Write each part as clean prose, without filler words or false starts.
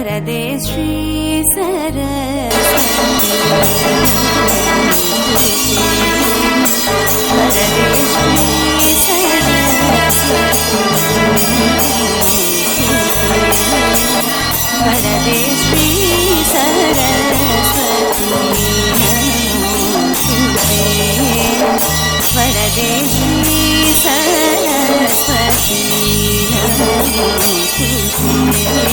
वरदे श्री सरस्वती वरदे श्री वरदे श्री सरस्वती वरदे श्री सरस्वती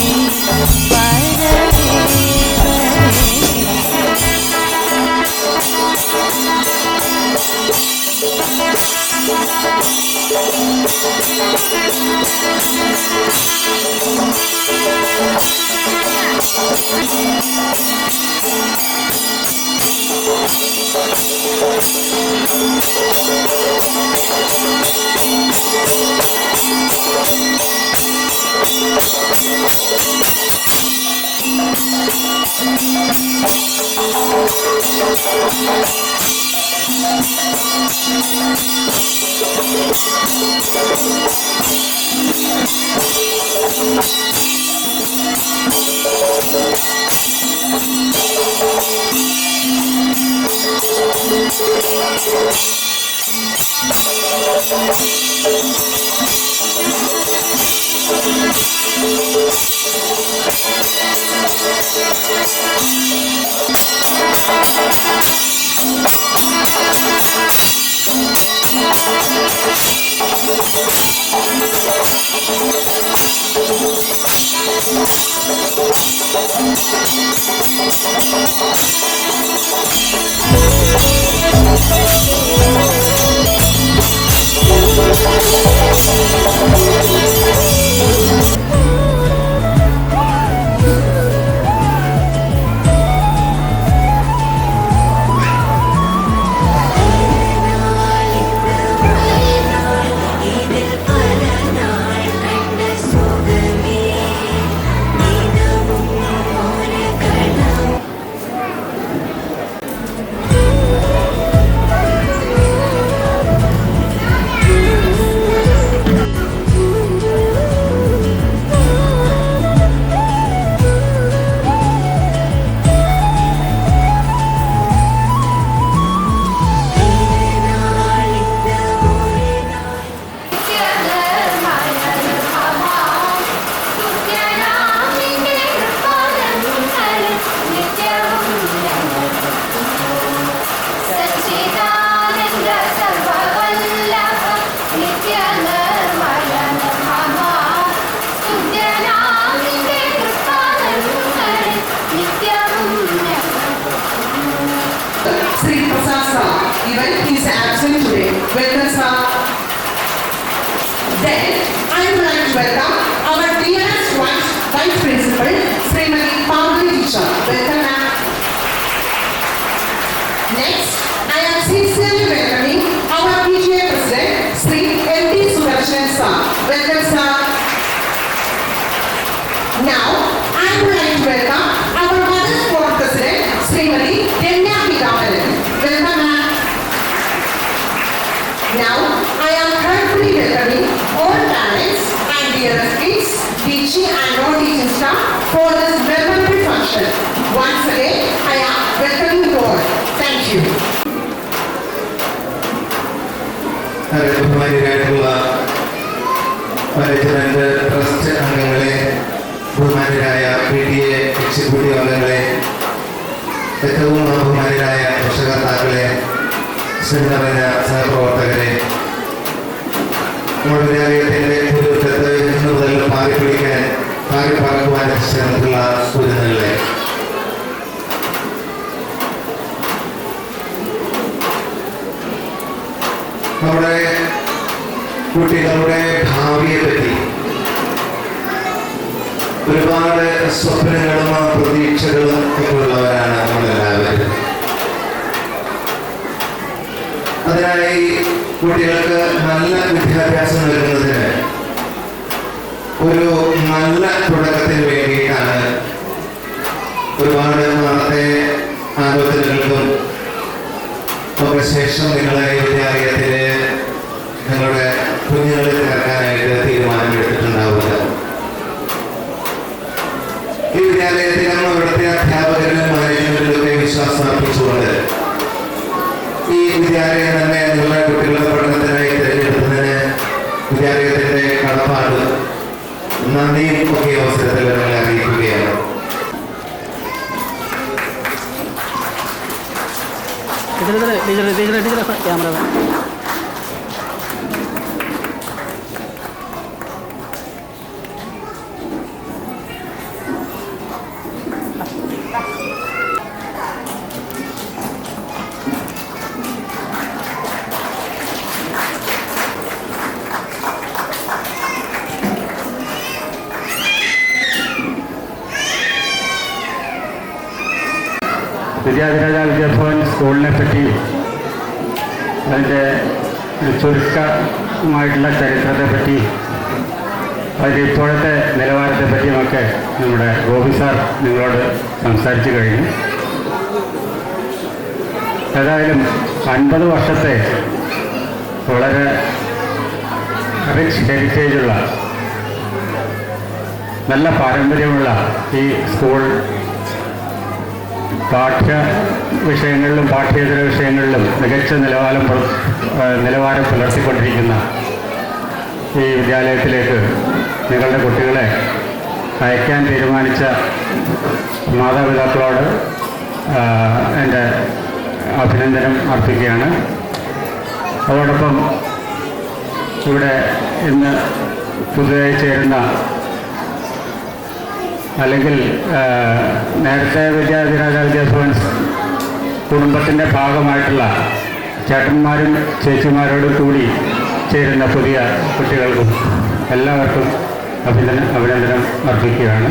ബഹുമാന്യരായിട്ടുള്ള മാനേജ്മെന്റ് ട്രസ്റ്റ് അംഗങ്ങളെ, ബഹുമാന്യരായ PTA എക്സിക്യൂട്ടീവ് അംഗങ്ങളെ, ഏറ്റവും ബഹുമാന്യരായ രക്ഷകർത്താക്കളെ, സ്നേഹനിറഞ്ഞ സഹപ്രവർത്തകരെ, നമ്മുടെ വിദ്യാലയത്തിൻ്റെ പുതുവട്ടത്ത് ഇന്നു മുതൽ പാറിപ്പറക്കുവാൻ ശ്രമത്തിലുള്ള സൂചനകളെ, നമ്മുടെ കുട്ടികളുടെ ഭാവിയെ പറ്റി ഒരുപാട് സ്വപ്നങ്ങളും പ്രതീക്ഷകളും ഒക്കെ ഉള്ളവരാണ് നമ്മളെല്ലാവരും. അതിനായി കുട്ടികൾക്ക് നല്ല വിദ്യാഭ്യാസം നൽകുന്നതിന് ഒരു നല്ല തുടക്കത്തിന് വേണ്ടിയിട്ടാണ് ഒരുപാട് നാളത്തെ ആലോചനകൾക്കും ഒക്കെ ശേഷം നിങ്ങളെ വിദ്യാലയത്തിൽ നിങ്ങളുടെ കുഞ്ഞുങ്ങളെ ചേർക്കാനായിട്ട് തീരുമാനമെടുത്തിട്ടുണ്ടാവുക. ഈ വിദ്യാലയം ക്യാമറ വിദ്യാധിരാജ വിദ്യാഭവൻ സ്കൂളിനെ പറ്റി അതിൻ്റെ ചുരുക്കമായിട്ടുള്ള ചരിത്രത്തെ പറ്റി അതിൻ്റെ ഇപ്പോഴത്തെ നിലവാരത്തെ പറ്റിയുമൊക്കെ നമ്മുടെ ഗോപി സാർ നിങ്ങളോട് സംസാരിച്ചു കഴിഞ്ഞു. ഏതായാലും 50 വർഷത്തെ വളരെ റിച്ച് ഹെറിറ്റേജുള്ള നല്ല പാരമ്പര്യമുള്ള ഈ സ്കൂൾ പാഠ്യ വിഷയങ്ങളിലും പാഠ്യേതര വിഷയങ്ങളിലും മികച്ച നിലവാരം പുലർത്തിക്കൊണ്ടിരിക്കുന്ന ഈ വിദ്യാലയത്തിലേക്ക് നിങ്ങളുടെ കുട്ടികളെ അയക്കാൻ തീരുമാനിച്ച മാതാപിതാക്കളോട് എൻ്റെ അഭിനന്ദനം അർപ്പിക്കുകയാണ്. അതോടൊപ്പം ഇവിടെ ഇന്ന് പുതുതായി ചേരുന്ന അല്ലെങ്കിൽ നേരത്തെ വിദ്യാധിരാജ വിദ്യാഭവൻ കുടുംബത്തിൻ്റെ ഭാഗമായിട്ടുള്ള ചേട്ടന്മാരും ചേച്ചിമാരോടും കൂടി ചേരുന്ന പുതിയ കുട്ടികൾക്കും എല്ലാവർക്കും അഭിനന്ദനം അർപ്പിക്കുകയാണ്.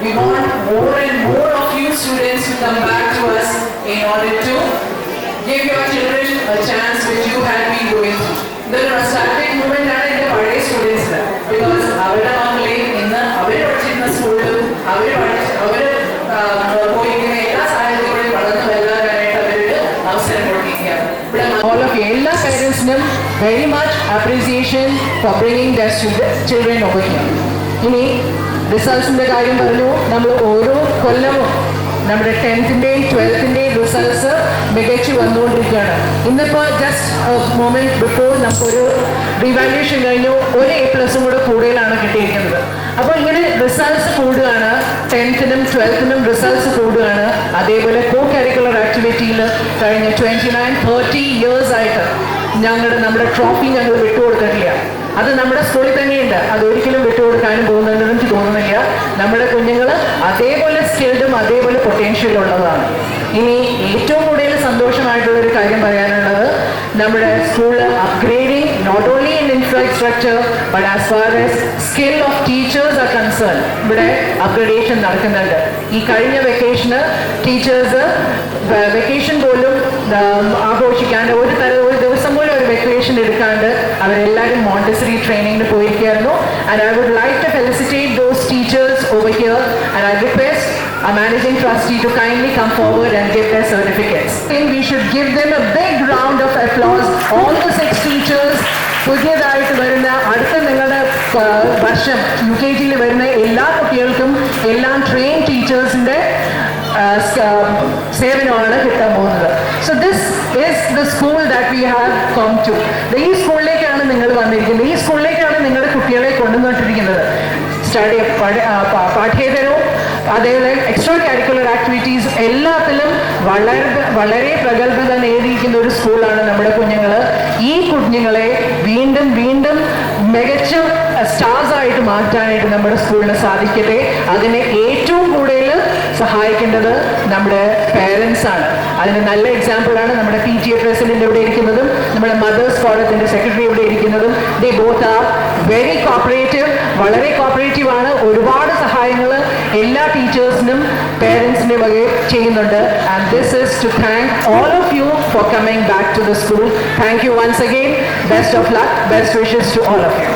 We want more and more of you students to come back to us in order to give your children a chance which you have been going through. The nostalgic moment are in the party students because our family in the our school, our പോയിരിക്കുന്ന എല്ലാ സാഹചര്യങ്ങളിലും വളർന്നു വരാനായിട്ട് അവർക്ക് അവസരം കൊടുക്കുകയാണ്. ഇവിടെ all of you, എല്ലാ പേരൻസിനും very much appreciation for bringing their children over here. ഇനി റിസൾട്ട്സിന്റെ കാര്യം പറഞ്ഞു. നമ്മൾ ഓരോ കൊല്ലവും നമ്മുടെ 10th-ന്റെയും 12th-ന്റെയും റിസൾട്ട്സ് മികച്ചു വന്നുകൊണ്ടിരിക്കുകയാണ്. ഇന്നിപ്പോൾ ജസ്റ്റ് മൊമെന്റ് ബിഫോർ നമുക്കൊരു റിവാല്യൂഷൻ കഴിഞ്ഞു, ഒരു A+ കൂടെ കൂടുതലാണ് കിട്ടിയിരിക്കുന്നത്. അപ്പോൾ ഇങ്ങനെ റിസൾട്ട്സ് കൂടുകയാണ്, 10th-നും 12th-നും റിസൾട്ട്സ് കൂടുകയാണ്. അതേപോലെ കോ കരിക്കുലർ ആക്ടിവിറ്റിയിൽ കഴിഞ്ഞ 29-30 ഇയേഴ്സ് ആയിട്ട് നമ്മുടെ ട്രോഫി ഞങ്ങൾ വിട്ടുകൊടുത്തിട്ടില്ല. അത് നമ്മുടെ സ്കൂളിൽ തന്നെയുണ്ട്, അതൊരിക്കലും വിട്ടുകൊടുക്കാനും പോകുന്നുണ്ടെന്ന് എനിക്ക് തോന്നുന്നില്ല. നമ്മുടെ കുഞ്ഞുങ്ങൾ അതേപോലെ സ്കിൽഡും അതേപോലെ പൊട്ടൻഷ്യൽ ഉള്ളതാണ്. ഇനി ഏറ്റവും കൂടുതൽ സന്തോഷമായിട്ടുള്ളൊരു കാര്യം പറയാനുള്ളത്, നമ്മുടെ school upgrading not only in infrastructure but as far as skill of teachers are concern ഇവിടെ അപ്ഗ്രഡേഷൻ നടക്കുന്നുണ്ട്. ഈ കഴിഞ്ഞ വെക്കേഷന് ടീച്ചേഴ്സ് വെക്കേഷൻ പോലും ആഘോഷിക്കാണ്ട് ഒരു ദിവസം പോലും ഒരു വെക്കേഷൻ എടുക്കാണ്ട് അവരെല്ലാവരും മോണ്ടസറി ട്രെയിനിങ്ങിന് പോയിരിക്കുകയായിരുന്നു. And I would like to felicitate those teachers over here and I request our managing trustee to kindly come forward and give their certificates. I think we should give them a big round of applause. All the 6 teachers, പുതിയതായിട്ട് വരുന്ന അടുത്ത നിങ്ങളുടെ വർഷം UKG-യിൽ വരുന്ന എല്ലാ കുട്ടികൾക്കും എല്ലാം train ടീച്ചേഴ്സിന്റെ സേവനമാണ് കിട്ടാൻ പോകുന്നത്. So this is the school that we have come to. ഈ സ്കൂളിലേക്കാണ് നിങ്ങൾ വന്നിരിക്കുന്നത്, ഈ സ്കൂളിലേക്കാണ് നിങ്ങളുടെ കുട്ടികളെ കൊണ്ടുവന്നിട്ടിരിക്കുന്നത്. പാഠ്യേതരവും അതേപോലെ എക്സ്ട്രാ കരിക്കുലർ ആക്ടിവിറ്റീസ് എല്ലാത്തിലും വളരെ പ്രഗത്ഭത നേടിയിരിക്കുന്ന ഒരു സ്കൂളാണ് നമ്മുടെ കുഞ്ഞുങ്ങൾ. ഈ കുഞ്ഞുങ്ങളെ വീണ്ടും വീണ്ടും മികച്ച സ്റ്റാർസ് ആയിട്ട് മാറ്റാനായിട്ട് നമ്മുടെ സ്കൂളിന് സാധിക്കട്ടെ. അതിനെ ഏറ്റവും കൂടുതൽ സഹായിക്കേണ്ടത് നമ്മുടെ പേരൻസ് ആണ്. അതിന് നല്ല എക്സാമ്പിളാണ് നമ്മുടെ PTA പ്രസിഡന്റ് ഇവിടെ ഇരിക്കുന്നതും നമ്മുടെ മദേഴ്സ് ഫോറത്തിന്റെ സെക്രട്ടറി ഇവിടെ ഇരിക്കുന്നതും. They both are very cooperative, വളരെ കോപ്പറേറ്റീവ് ആണ്. ഒരുപാട് സഹായങ്ങൾ എല്ലാ ടീച്ചേഴ്സിനും പേരൻസിനും വകെ ചെയ്യുന്നുണ്ട്. And this is to thank all of you for coming back to the school. Thank you once again. Best of luck, best wishes to all of you.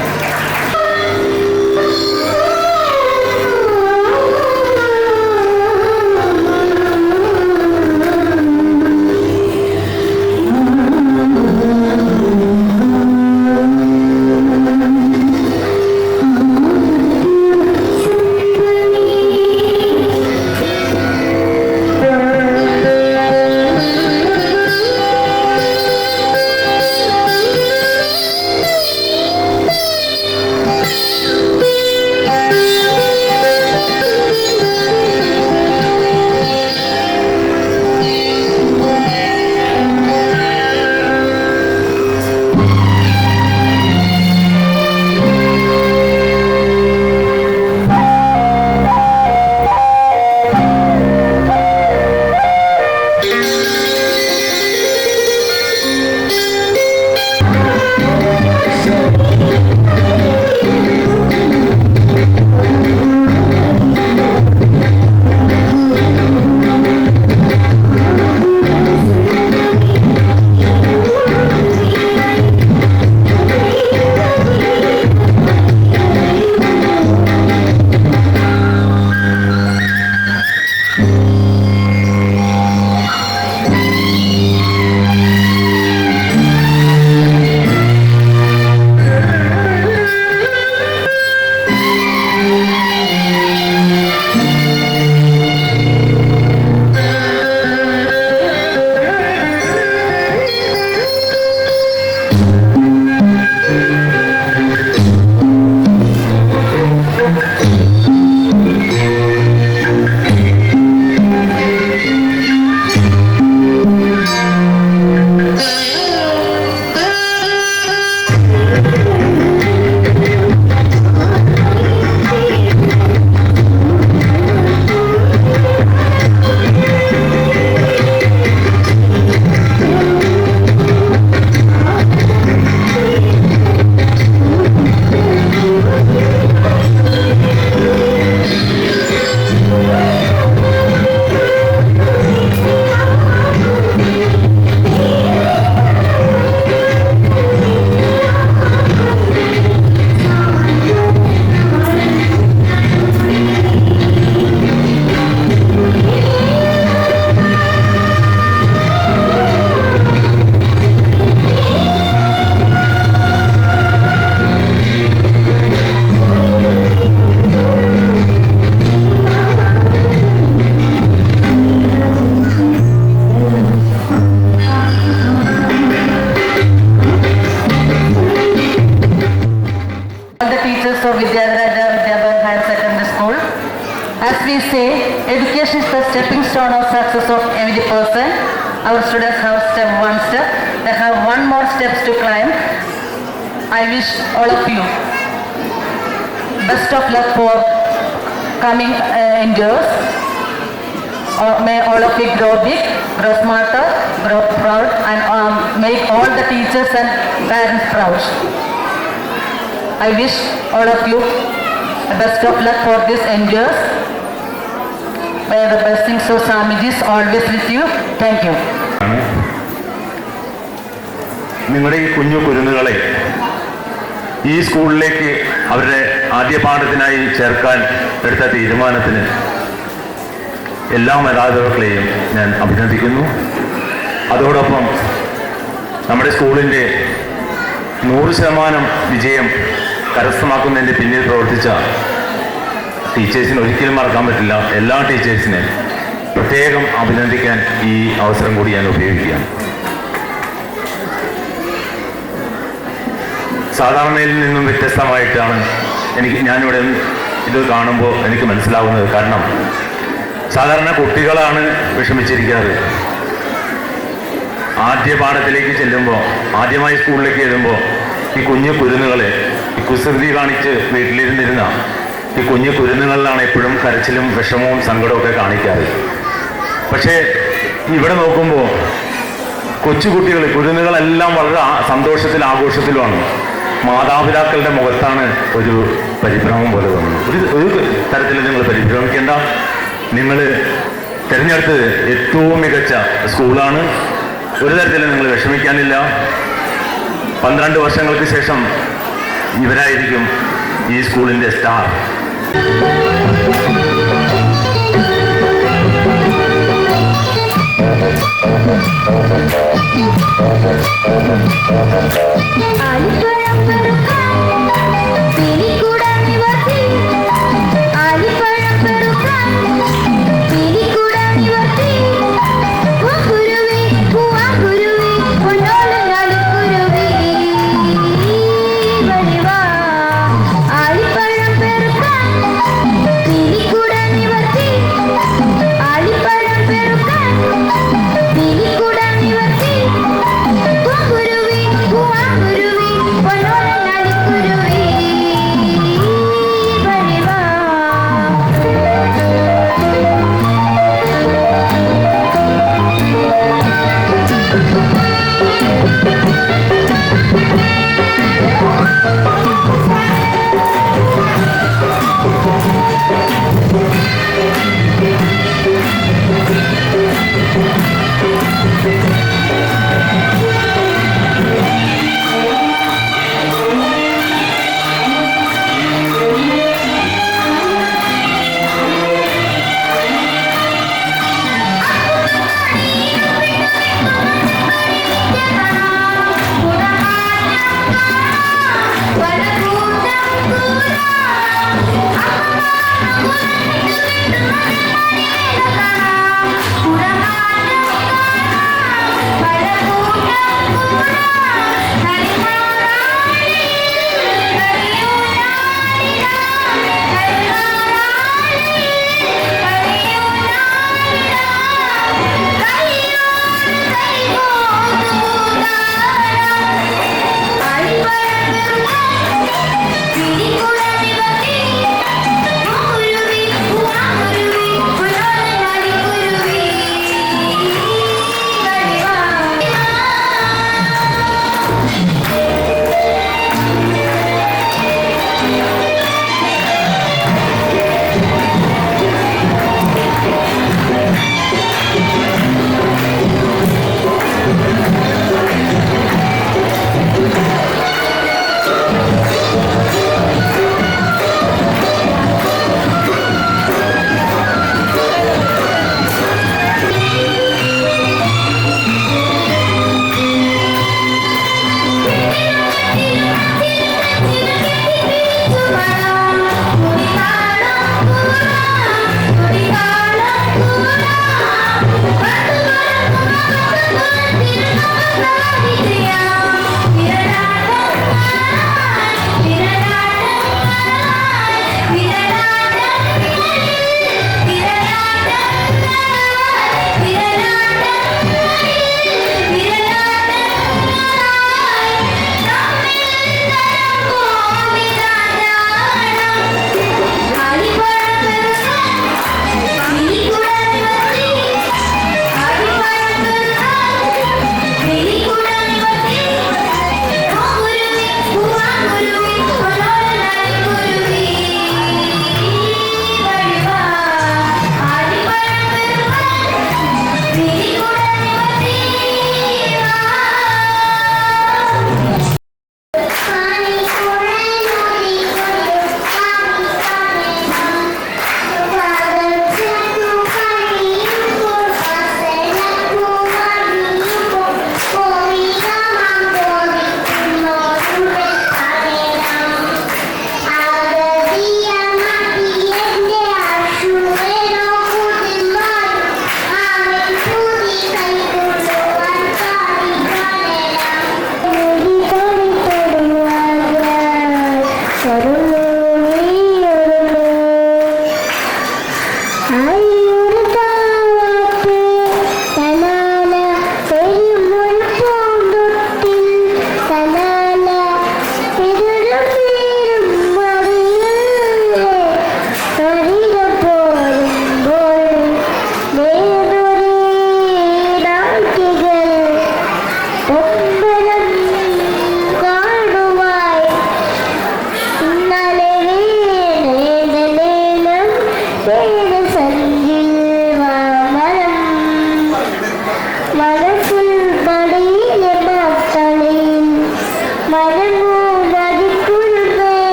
As we say, education is the stepping stone of success of every person. Our students have step one step. They have one more steps to climb. I wish all of you best of luck for coming endures. May all of you grow big, grow smarter, grow proud, and make all the teachers and parents proud. I wish all of you the best of luck for this endures. May the blessings of Swamiji is always with you. Thank you. നിങ്ങളുടെ ഈ കുഞ്ഞു കുരുന്നുകളെ ഈ സ്കൂളിലേക്ക് അവരുടെ ആദ്യ പാഠത്തിനായി ചേർക്കാൻ എടുത്ത തീരുമാനത്തിന് എല്ലാ മാതാപിതാക്കളെയും ഞാൻ അഭിനന്ദിക്കുന്നു. അതോടൊപ്പം നമ്മുടെ സ്കൂളിൻ്റെ 100% വിജയം കരസ്ഥമാക്കുന്നതിൻ്റെ പിന്നിൽ പ്രവർത്തിച്ച ടീച്ചേഴ്സിന് ഒരിക്കലും മറക്കാൻ പറ്റില്ല. എല്ലാ ടീച്ചേഴ്സിനെയും പ്രത്യേകം അഭിനന്ദിക്കാൻ ഈ അവസരം കൂടി ഞാൻ ഉപയോഗിക്കുകയാണ്. സാധാരണയിൽ നിന്നും വ്യത്യസ്തമായിട്ടാണ് ഞാനിവിടെ ഇത് കാണുമ്പോൾ എനിക്ക് മനസ്സിലാവുന്നത്. കാരണം സാധാരണ കുട്ടികളാണ് വിഷമിച്ചിരിക്കാറ്. ആദ്യ പാഠത്തിലേക്ക് ചെല്ലുമ്പോൾ, ആദ്യമായി സ്കൂളിലേക്ക് ചെല്ലുമ്പോൾ ഈ കുഞ്ഞു കുരുന്നുകളെ ഈ കുസൃതി കാണിച്ച് വീട്ടിലിരുന്നിരുന്ന ഈ കുഞ്ഞു കുരുന്നുകളിലാണ് എപ്പോഴും കരച്ചിലും വിഷമവും സങ്കടമൊക്കെ കാണിക്കാറ്. പക്ഷേ ഇവിടെ നോക്കുമ്പോൾ കൊച്ചുകുട്ടികൾ കുരുന്നുകളെല്ലാം വളരെ സന്തോഷത്തിൽ ആഘോഷത്തിലുമാണ്. മാതാപിതാക്കളുടെ മുഖത്താണ് ഒരു പരിഭ്രമം പോലെ തോന്നുന്നത്. ഒരു തരത്തിൽ നിങ്ങൾ പരിഭ്രമിക്കേണ്ട. നിങ്ങൾ തിരഞ്ഞെടുത്തത് ഏറ്റവും മികച്ച സ്കൂളാണ്. ഒരു തരത്തിലും നിങ്ങൾ വിഷമിക്കാനില്ല. 12 വർഷങ്ങൾക്ക് ശേഷം ഇവരായിരിക്കും ഈ സ്കൂളിൻ്റെ സ്റ്റാർ. Pura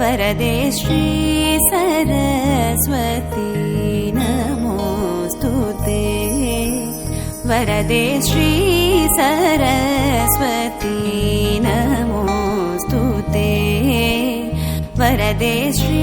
वरदे श्री सरस्वती नमोस्तुते वरदे श्री सरस्वती नमोस्तुते वरदे श्री